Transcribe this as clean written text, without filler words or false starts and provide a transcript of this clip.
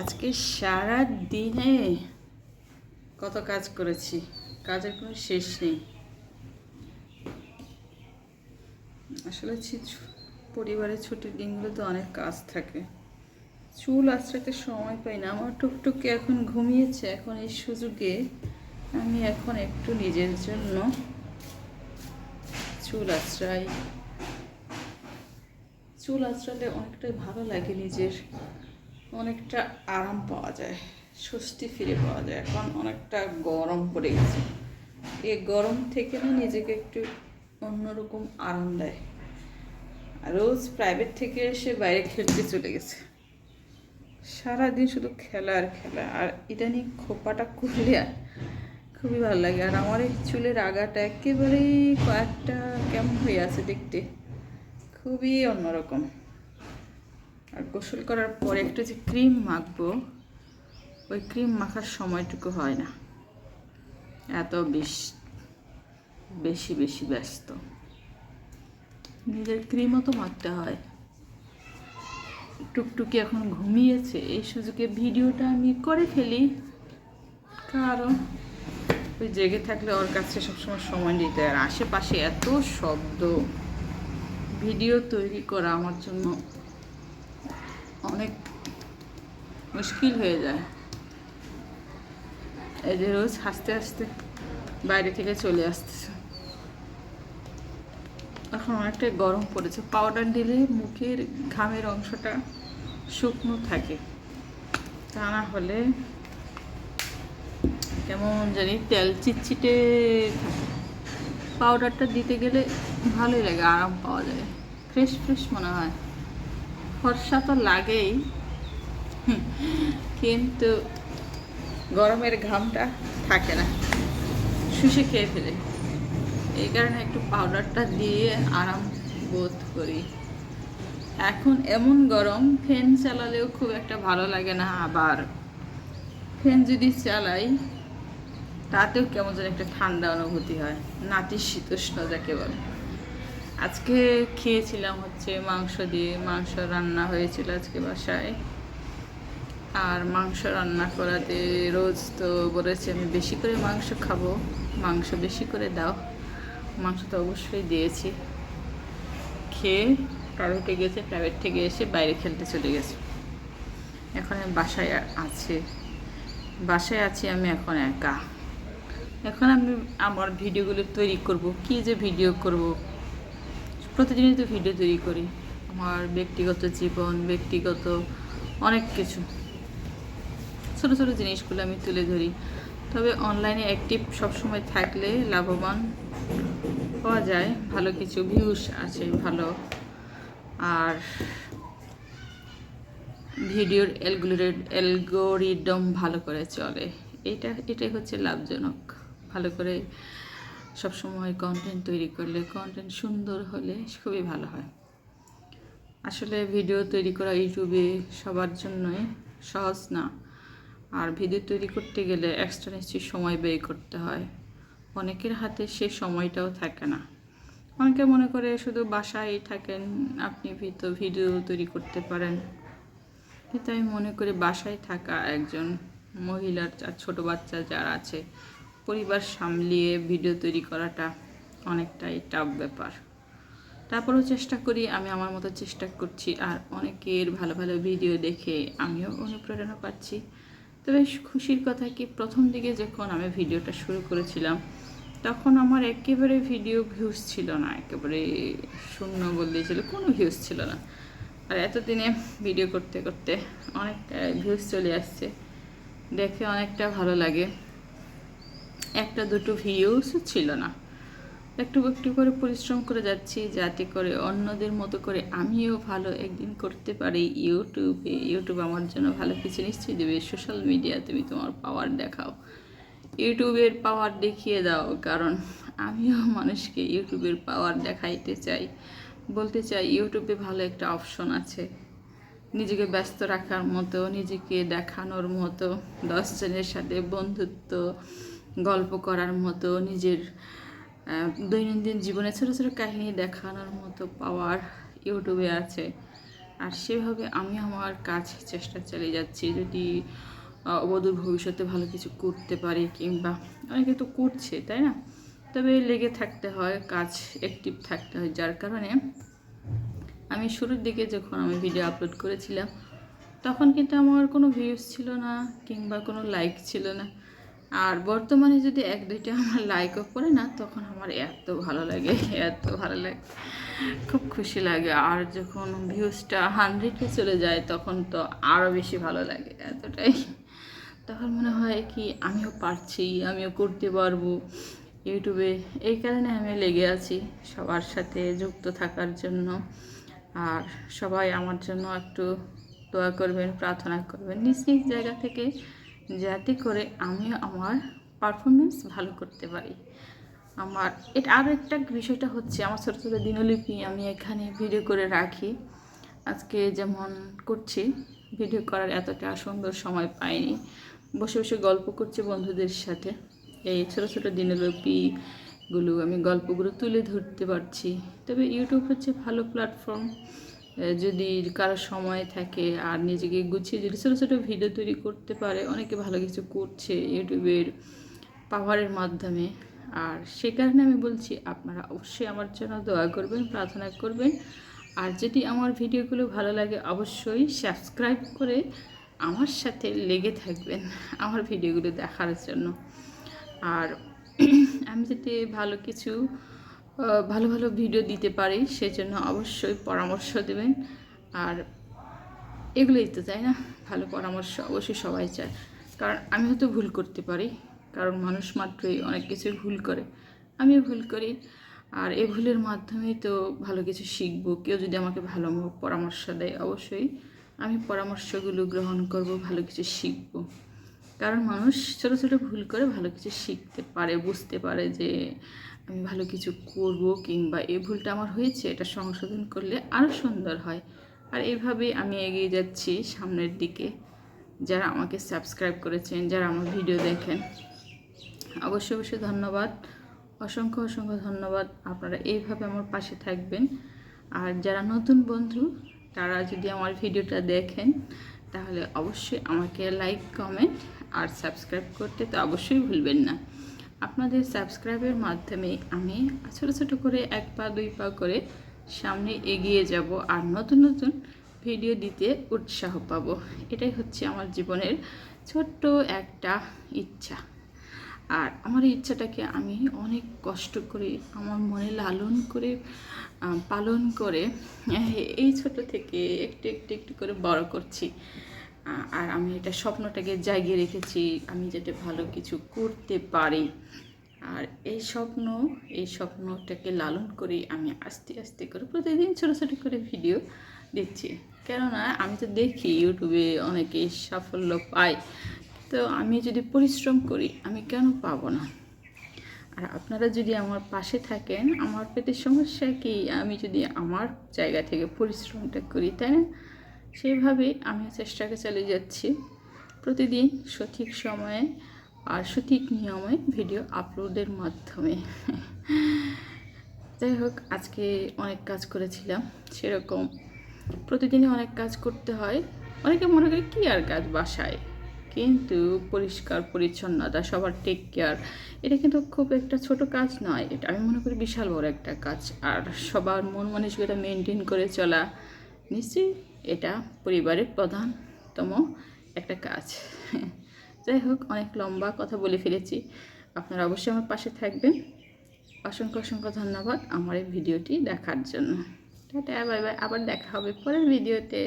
আজকে সারা দিনে কত কাজ করেছি, কাজের কোনো শেষ নেই। আসলে পরিবারের ছুটির দিনগুলো তো অনেক কাজ থাকে, চুল আঁচড়াতে সময় পাই না। আমার টুকটুকি এখন ঘুমিয়েছে, এখন এই সুযোগে আমি এখন একটু নিজের জন্য চুল আঁচড়াই। চুল আঁচড়ালে অনেকটাই ভালো লাগে, নিজের অনেকটা আরাম পাওয়া যায়, স্বস্তি ফিরে পাওয়া যায়। এখন অনেকটা গরম পড়ে গেছে, এই গরম থেকে না নিজেকে একটু অন্যরকম আরাম দেয়। রোজ প্রাইভেট থেকে এসে বাইরে খেলতে চলে গেছে, সারাদিন শুধু খেলা আর খেলা। আর ইদানিং খোপাটা করলে খুবই ভালো লাগে। আর আমার এই চুলের আগাটা একেবারেই কয়েকটা কেমন হয়ে আছে দেখতে, খুবই অন্যরকম। আর গোসল করার পরে একটু যে ক্রিম মাখবো, ওই ক্রিম মাখার সময়টুকু হয় না, এত বেশি ব্যস্ত। নিজের ক্রিমও তো মাখতে হয়। টুকটুকি এখন ঘুমিয়েছে, এই সুযোগে ভিডিওটা আমি করে ফেলি, কারণ ওই জেগে থাকলে ওর কাছে সবসময় সময় দিতে। আর আশেপাশে এত শব্দ, ভিডিও তৈরি করা আমার জন্য অনেক মুশকিল হয়ে যায়। এই যে রোজ হাসতে হাসতে বাইরে থেকে চলে আসতেছে। এখন অনেকটাই গরম পড়েছে, পাউডার দিলে মুখের ঘামের অংশটা শুকনো থাকে, তা না হলে কেমন জানি তেল চিটচিটে থাকে। পাউডারটা দিতে গেলে ভালোই লাগে, আরাম পাওয়া যায়, ফ্রেশ মনে হয়। ফর্সা তো লাগেই, কিন্তু গরমের ঘামটা থাকে না, শুষে খেয়ে ফেলে। এই কারণে একটু পাউডারটা দিয়ে আরাম বোধ করি। এখন এমন গরম, ফ্যান চালালেও খুব একটা ভালো লাগে না। আবার ফ্যান যদি চালাই তাতেও কেমন যেন একটা ঠান্ডা অনুভূতি হয়, নাতিশীতোষ্ণ যাকে বলে। আজকে খেয়েছিলাম হচ্ছে মাংস দিয়ে, মাংস রান্না হয়েছিল আজকে বাসায়। আর মাংস রান্না করাতে রোজ তো বলেছে আমি বেশি করে মাংস খাবো, মাংস বেশি করে দাও। মাংস তো অবশ্যই দিয়েছি। খেয়ে প্রাইভেটে গেছে, প্রাইভেট থেকে এসে বাইরে খেলতে চলে গেছে। এখন আমি বাসায় আছি আমি এখন একা। এখন আমি আমার ভিডিওগুলো তৈরি করব, কি যে ভিডিও করব। প্রতিদিনই তো ভিডিও তৈরি করি, আমার ব্যক্তিগত জীবন, ব্যক্তিগত অনেক কিছু ছোটো ছোটো জিনিসগুলো আমি তুলে ধরি। তবে অনলাইনে অ্যাক্টিভ সবসময় থাকলে লাভবান পাওয়া যায়, ভালো কিছু ভিউস আছে ভালো। আর ভিডিওর অ্যালগোরিদম ভালো করে চলে, এটাই হচ্ছে লাভজনক। ভালো করে সবসময় কন্টেন্ট তৈরি করলে, কন্টেন্ট সুন্দর হলে খুবই ভালো হয়। আসলে ভিডিও তৈরি করা ইউটিউবে সবার জন্যই সহজ না। আর ভিডিও তৈরি করতে গেলে এক্সট্রা নিশ্চয়ই সময় ব্যয় করতে হয়, অনেকের হাতে সে সময়টাও থাকে না। অনেকে মনে করে শুধু বাসায় থাকেন আপনি ভিডিও তৈরি করতে পারেন, কিন্তু আমি মনে করি বাসায় থাকা একজন মহিলার, ছোট বাচ্চা যারা আছে, পরিবার সামলিয়ে ভিডিও তৈরি করাটা অনেকটাই টাফ ব্যাপার। তারপরেও চেষ্টা করি, আমি আমার মতো চেষ্টা করছি। আর অনেকের ভালো ভালো ভিডিও দেখে আমিও অনুপ্রেরণা পাচ্ছি। তবে খুশির কথা কি, প্রথম দিকে যখন আমি ভিডিওটা শুরু করেছিলাম তখন আমার একেবারে ভিডিও ভিউজ ছিল না, একেবারে শূন্য বললেই ছিল, কোনো ভিউজ ছিল না। আর এতদিনে ভিডিও করতে করতে অনেকটা ভিউজ চলে আসছে, দেখে অনেকটা ভালো লাগে। একটা দুটো ভিউজও ছিল না, একটু একটু করে পরিশ্রম করে যাচ্ছি, যাতে করে অন্যদের মতো করে আমিও ভালো একদিন করতে পারি। ইউটিউব আমার জন্য ভালো কিছু নিশ্চয়ই দেবে। সোশ্যাল মিডিয়া তুমি তোমার পাওয়ার দেখাও, ইউটিউবের পাওয়ার দেখিয়ে দাও, কারণ আমিও মানুষকে ইউটিউবের পাওয়ার দেখাইতে চাই। বলতে চাই ইউটিউবে ভালো একটা অপশন আছে, নিজেকে ব্যস্ত রাখার মতো, নিজেকে দেখানোর মতো, 10 জনের সাথে বন্ধুত্ব গল্প করার মতো, নিজের দৈনন্দিন জীবনে ছোটো ছোটো কাহিনী দেখানোর মতো পাওয়ার ইউটিউবে আছে। আর সেভাবে আমি আমার কাজ চেষ্টা চালিয়ে যাচ্ছি। যদি অদূর ভবিষ্যতে ভালো কিছু করতে পারি, কিংবা অনেকে তো করছে, তাই না? তবে লেগে থাকতে হয়, কাজ অ্যাক্টিভ থাকতে হয়। যার কারণে আমি শুরুর দিকে যখন আমি ভিডিও আপলোড করেছিলাম, তখন কিন্তু আমার কোনো ভিউজ ছিল না, কিংবা কোনো লাইক ছিল না। আর বর্তমানে যদি 1-2টা আমার লাইকও পড়ে না, তখন আমার এত ভালো লাগে, এত ভালো লাগে, খুব খুশি লাগে। আর যখন ভিউজটা 100-এ চলে যায়, তখন তো আরও বেশি ভালো লাগে, এতটাই। তখন মনে হয় কি আমিও পারছি, আমিও করতে পারবো ইউটিউবে। এই কারণে আমি লেগে আছি সবার সাথে যুক্ত থাকার জন্য। আর সবাই আমার জন্য একটু দোয়া করবেন, প্রার্থনা করবেন নিজ নিজ জায়গা থেকে, যাতে করে আমি আমার পারফরমেন্স ভালো করতে পারি। আমার এটা আরও একটা বিষয়টা হচ্ছে, আমার ছোটো ছোটো দিনলিপি আমি এখানে ভিডিও করে রাখি। আজকে যেমন করছি, ভিডিও করার এতটা সুন্দর সময় পাইনি, বসে বসে গল্প করছি বন্ধুদের সাথে। এই ছোটো ছোটো দিনলিপিগুলো আমি গল্পগুলো তুলে ধরতে পারছি। তবে ইউটিউব হচ্ছে ভালো প্ল্যাটফর্ম, যদি কারো সময় থাকে আর নিজেকে গুছিয়ে যদি ছোটো ছোটো ভিডিও তৈরি করতে পারে, অনেকে ভালো কিছু করছে ইউটিউবের পাওয়ারের মাধ্যমে। আর সে কারণে আমি বলছি, আপনারা অবশ্যই আমার জন্য দোয়া করবেন, প্রার্থনা করবেন। আর যদি আমার ভিডিওগুলো ভালো লাগে, অবশ্যই সাবস্ক্রাইব করে আমার সাথে লেগে থাকবেন আমার ভিডিওগুলো দেখার জন্য। আর আমি যাতে ভালো কিছু ভালো ভালো ভিডিও দিতে পারি, সেজন্য অবশ্যই পরামর্শ দেবেন। আর এগুলোই তো, তাই না? ভালো পরামর্শ অবশ্যই সবাই চায়, কারণ আমিও তো ভুল করতে পারি, কারণ মানুষ মাত্রই অনেক কিছুই ভুল করে, আমিও ভুল করি। আর এই ভুলের মাধ্যমেই তো ভালো কিছু শিখবো। কেউ যদি আমাকে ভালো পরামর্শ দেয়, অবশ্যই আমি পরামর্শগুলো গ্রহণ করব, ভালো কিছু শিখব। কারণ মানুষ ছোটো ছোটো ভুল করে ভালো কিছু শিখতে পারে, বুঝতে পারে যে আমি ভালো কিছু করব, কিংবা এই ভুলটা আমার হয়েছে, এটা সংশোধন করলে আরও সুন্দর হয়। আর এইভাবেই আমি এগিয়ে যাচ্ছি সামনের দিকে। যারা আমাকে সাবস্ক্রাইব করেছেন, যারা আমার ভিডিও দেখেন, অবশ্যই অবশ্যই ধন্যবাদ, অসংখ্য অসংখ্য ধন্যবাদ। আপনারা এইভাবে আমার পাশে থাকবেন। আর যারা নতুন বন্ধু, তারা যদি আমার ভিডিওটা দেখেন, তাহলে অবশ্যই আমাকে লাইক, কমেন্ট আর সাবস্ক্রাইব করতে তো অবশ্যই ভুলবেন না। আপনাদের সাবস্ক্রাইবের মাধ্যমে আমি ছোটো ছোটো করে 1 পা 2 পা করে সামনে এগিয়ে যাব, আর নতুন নতুন ভিডিও দিতে উৎসাহ পাবো। এটাই হচ্ছে আমার জীবনের ছোট্ট একটা ইচ্ছা। আর আমার এই ইচ্ছাটাকে আমি অনেক কষ্ট করে আমার মনে লালন করে পালন করে এই ছোট থেকে একটু একটু একটু করে বড় করছি। আর আমি এটা স্বপ্নটাকে জাগিয়ে রেখেছি, আমি যাতে ভালো কিছু করতে পারি। আর এই স্বপ্নটাকে লালন করেই আমি আস্তে আস্তে করে প্রতিদিন ছোটো ছোটো করে ভিডিও দিচ্ছি। কেননা আমি তো দেখি ইউটিউবে অনেকে সাফল্য পায়, তো আমি যদি পরিশ্রম করি, আমি কেন পাবো না? আর আপনারা যদি আমার পাশে থাকেন, আমার পেতে সমস্যা কি? আমি যদি আমার জায়গা থেকে পরিশ্রমটা করি, তাই না? সেইভাবেই আমি চেষ্টাকে চালিয়ে যাচ্ছি, প্রতিদিন সঠিক সময়ে আর সঠিক নিয়মে ভিডিও আপলোডের মাধ্যমে। যাই হোক, আজকে অনেক কাজ করেছিলাম, সেরকম প্রতিদিনই অনেক কাজ করতে হয়। অনেকে মনে করে কি আর কাজ বাসায়, কিন্তু পরিষ্কার পরিচ্ছন্নতা, সবার টেক কেয়ার, এটা কিন্তু খুব একটা ছোট কাজ নয়, এটা আমি মনে করি বিশাল বড় একটা কাজ। আর সবার মন মানসিকতা মেনটেন করে চলা, নিশ্চয়ই এটা পরিবারের প্রধানতম একটা কাজ। যাই হোক, অনেক লম্বা কথা বলে ফেলেছি। আপনারা অবশ্যই আমার পাশে থাকবেন। অসংখ্য অসংখ্য ধন্যবাদ আমার এই ভিডিওটি দেখার জন্য। টাটা, বাই বাই, আবার দেখা হবে পরের ভিডিওতে।